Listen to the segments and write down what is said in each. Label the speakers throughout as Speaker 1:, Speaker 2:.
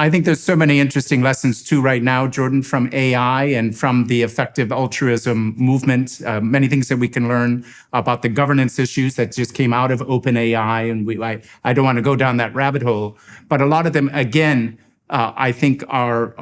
Speaker 1: I think there's so many interesting lessons too right now, Jordan, from AI and from the effective altruism movement. Many things that we can learn about the governance issues that just came out of OpenAI, and I don't want to go down that rabbit hole, but a lot of them, again, I think are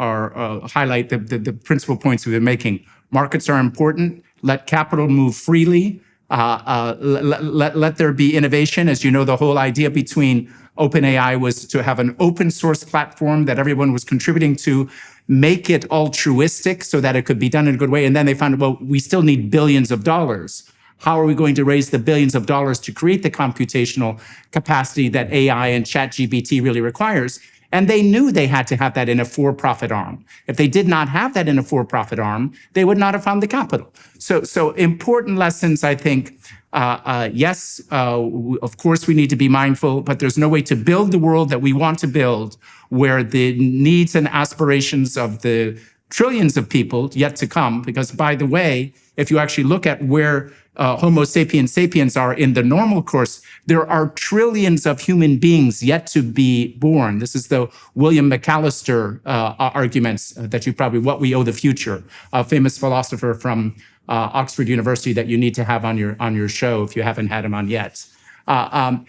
Speaker 1: highlight the principal points we've been making. Markets are important. Let capital move freely. Let there be innovation. As you know, the whole idea between OpenAI was to have an open source platform that everyone was contributing to, make it altruistic so that it could be done in a good way. And then they found, well, we still need billions of dollars. How are we going to raise the billions of dollars to create the computational capacity that AI and ChatGPT really requires? And they knew they had to have that in a for-profit arm. If they did not have that in a for-profit arm, they would not have found the capital. So important lessons, I think. Yes, of course we need to be mindful, but there's no way to build the world that we want to build where the needs and aspirations of the trillions of people yet to come, because by the way, if you actually look at where Homo sapiens sapiens are in the normal course, there are trillions of human beings yet to be born. This is the William McAllister arguments that you probably, what we owe the future, a famous philosopher from Oxford University that you need to have on your show if you haven't had him on yet. And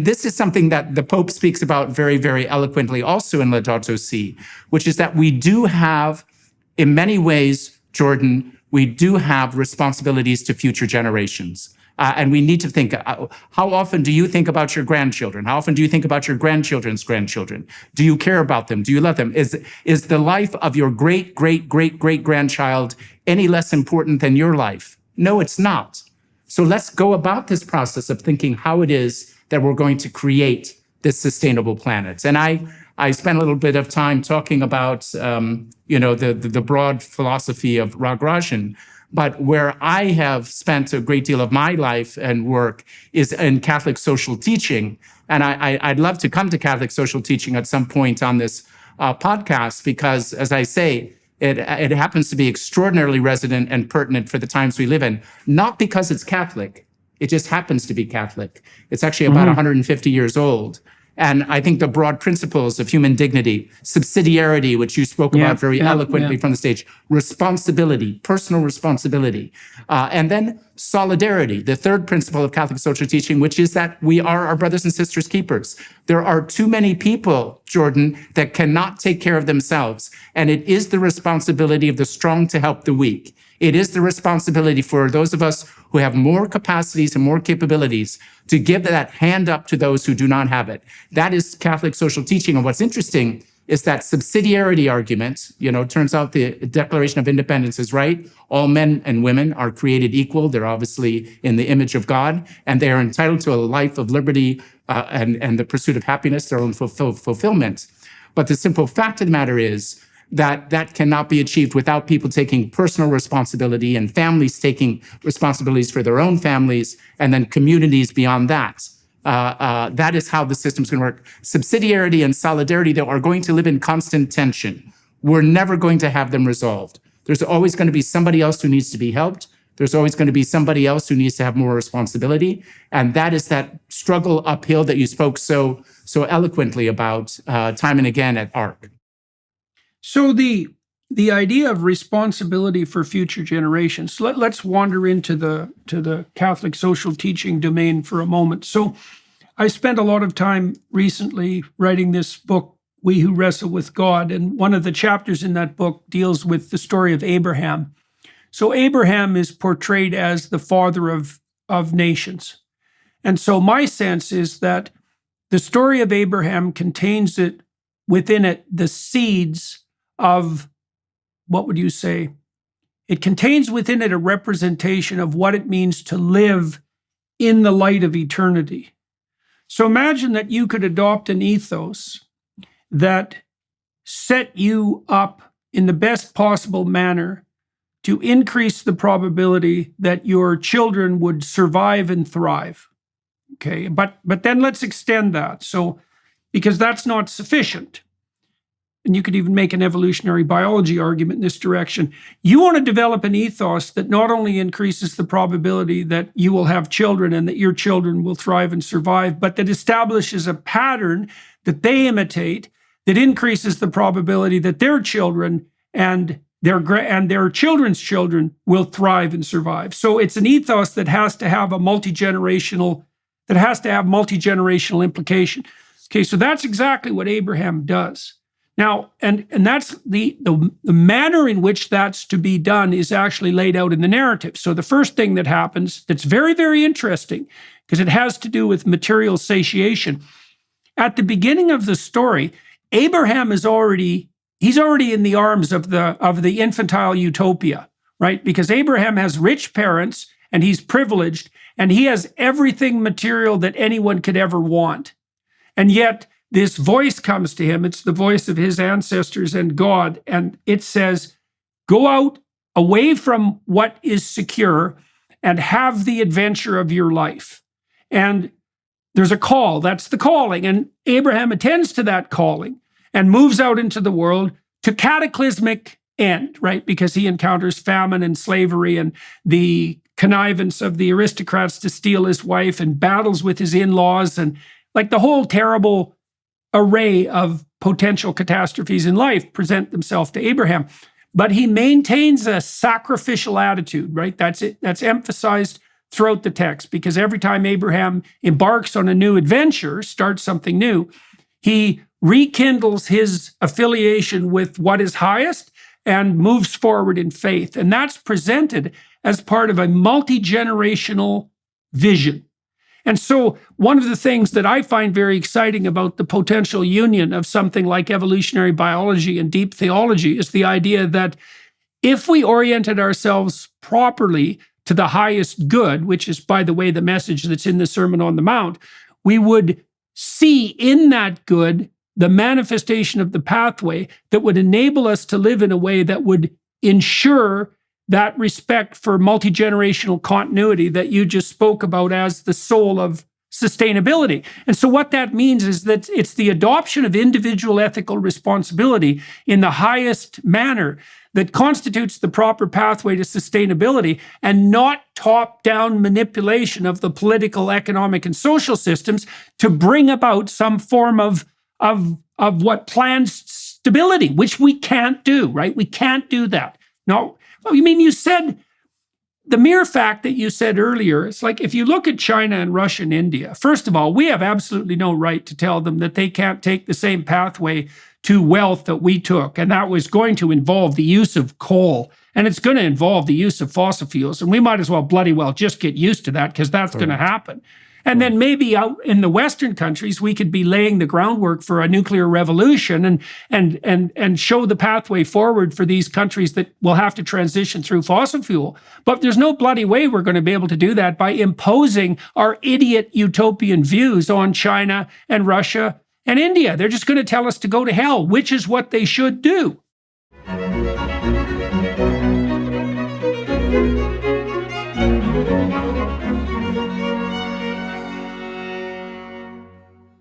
Speaker 1: this is something that the Pope speaks about very, very eloquently also in Laudato Si, which is that we do have, in many ways, Jordan, we do have responsibilities to future generations. And we need to think, how often do you think about your grandchildren? How often do you think about your grandchildren's grandchildren? Do you care about them? Do you love them? Is the life of your great-great-great-great-grandchild any less important than your life? No, it's not. So let's go about this process of thinking how it is that we're going to create this sustainable planet. And I spent a little bit of time talking about, the broad philosophy of Raghurajan, but where I have spent a great deal of my life and work is in Catholic social teaching. And I'd love to come to Catholic social teaching at some point on this podcast, because, as I say, it happens to be extraordinarily resonant and pertinent for the times we live in, not because it's Catholic. It just happens to be Catholic. It's actually about 150 years old. And I think the broad principles of human dignity, subsidiarity, which you spoke about very eloquently from the stage, responsibility, personal responsibility, and then solidarity, the third principle of Catholic social teaching, which is that we are our brothers and sisters' keepers. There are too many people, Jordan, that cannot take care of themselves. And it is the responsibility of the strong to help the weak. It is the responsibility for those of us who have more capacities and more capabilities to give that hand up to those who do not have it. That is Catholic social teaching. And what's interesting is that subsidiarity argument. Turns out the Declaration of Independence is right. All men and women are created equal. They're obviously in the image of God, and they are entitled to a life of liberty and the pursuit of happiness, their own fulfillment. But the simple fact of the matter is that cannot be achieved without people taking personal responsibility and families taking responsibilities for their own families, and then communities beyond that. That is how the system's going to work. Subsidiarity and solidarity, though, are going to live in constant tension. We're never going to have them resolved. There's always going to be somebody else who needs to be helped. There's always going to be somebody else who needs to have more responsibility. And that is that struggle uphill that you spoke so eloquently about time and again at ARC.
Speaker 2: So the idea of responsibility for future generations. Let's wander into the Catholic social teaching domain for a moment. So I spent a lot of time recently writing this book, We Who Wrestle with God, and one of the chapters in that book deals with the story of Abraham. So Abraham is portrayed as the father of nations. And so my sense is that the story of Abraham contains within it the seeds of, what would you say? It contains within it a representation of what it means to live in the light of eternity. So imagine that you could adopt an ethos that set you up in the best possible manner to increase the probability that your children would survive and thrive. Okay, but then let's extend that. So, because that's not sufficient. and you could even make an evolutionary biology argument in this direction. You want to develop an ethos that not only increases the probability that you will have children and that your children will thrive and survive, but that establishes a pattern that they imitate that increases the probability that their children and their children's children will thrive and survive. So it's an ethos that has to have multi-generational implication. Okay, so that's exactly what Abraham does. Now, and that's the manner in which that's to be done is actually laid out in the narrative. So the first thing that happens that's very, very interesting, because it has to do with material satiation. At the beginning of the story, Abraham he's already in the arms of the infantile utopia, right? Because Abraham has rich parents and he's privileged and he has everything material that anyone could ever want. And yet this voice comes to him. It's the voice of his ancestors and God. And it says, go out away from what is secure and have the adventure of your life. And there's a call. That's the calling. And Abraham attends to that calling and moves out into the world to cataclysmic end, right? Because he encounters famine and slavery and the connivance of the aristocrats to steal his wife and battles with his in-laws and like the whole terrible array of potential catastrophes in life present themselves to Abraham. But he maintains a sacrificial attitude, right? That's it. That's emphasized throughout the text because every time Abraham embarks on a new adventure, starts something new, he rekindles his affiliation with what is highest and moves forward in faith. And that's presented as part of a multi-generational vision. And so one of the things that I find very exciting about the potential union of something like evolutionary biology and deep theology is the idea that if we oriented ourselves properly to the highest good, which is, by the way, the message that's in the Sermon on the Mount, we would see in that good the manifestation of the pathway that would enable us to live in a way that would ensure that respect for multi-generational continuity that you just spoke about as the soul of sustainability. And so what that means is that it's the adoption of individual ethical responsibility in the highest manner that constitutes the proper pathway to sustainability and not top-down manipulation of the political, economic, and social systems to bring about some form of what plans stability, which we can't do, right? We can't do that. No, I mean, you said, the mere fact that you said earlier, it's like if you look at China and Russia and India, first of all, we have absolutely no right to tell them that they can't take the same pathway to wealth that we took. And that was going to involve the use of coal. And it's going to involve the use of fossil fuels. And we might as well bloody well just get used to that because that's going to happen. And then maybe out in the Western countries, we could be laying the groundwork for a nuclear revolution and show the pathway forward for these countries that will have to transition through fossil fuel. But there's no bloody way we're going to be able to do that by imposing our idiot utopian views on China and Russia and India. They're just going to tell us to go to hell, which is what they should do.